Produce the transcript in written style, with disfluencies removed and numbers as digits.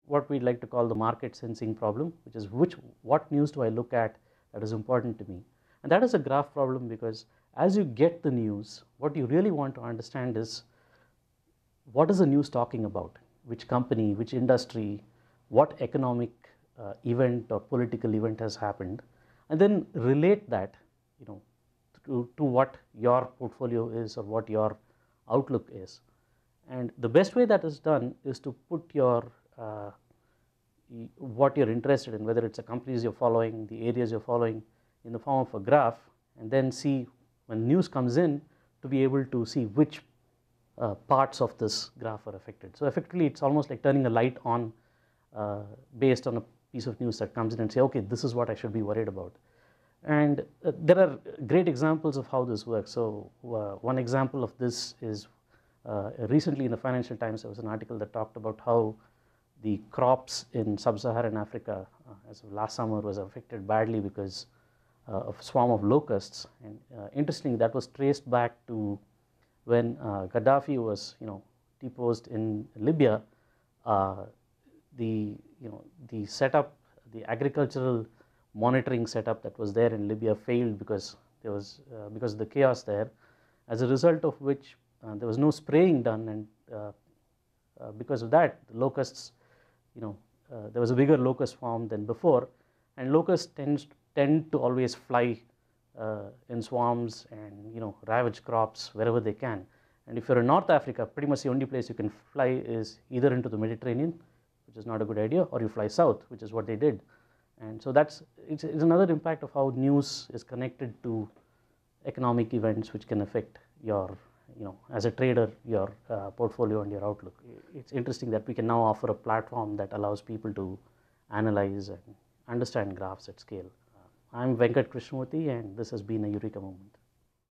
what we like to call the market sensing problem, which is what news do I look at that is important to me. And that is a graph problem, because as you get the news, what you really want to understand is what is the news talking about, which company, which industry, what economic event or political event has happened, and then relate that, you know, to what your portfolio is or what your outlook is. And the best way that is done is to put your what you're interested in, whether it's the companies you're following, the areas you're following, in the form of a graph, and then see when news comes in to be able to see which parts of this graph are affected. So effectively, it's almost like turning a light on based on a piece of news that comes in and say, okay, this is what I should be worried about. And there are great examples of how this works. So one example of this is recently in the Financial Times, there was an article that talked about how the crops in sub-Saharan Africa as of last summer was affected badly because of a swarm of locusts. And interestingly, that was traced back to when Gaddafi was, deposed in Libya. The setup, the agricultural monitoring setup that was there in Libya failed because there was because of the chaos there. As a result of which, there was no spraying done, and because of that, the locusts, there was a bigger locust swarm than before, and locusts tend to always fly in swarms and ravage crops wherever they can. And if you're in North Africa, pretty much the only place you can fly is either into the Mediterranean, which is not a good idea, or you fly south, which is what they did. And so it's another impact of how news is connected to economic events, which can affect your, as a trader, your portfolio and your outlook. It's interesting that we can now offer a platform that allows people to analyze and understand graphs at scale. I'm Venkat Krishnamurthy, and this has been a Eureka moment.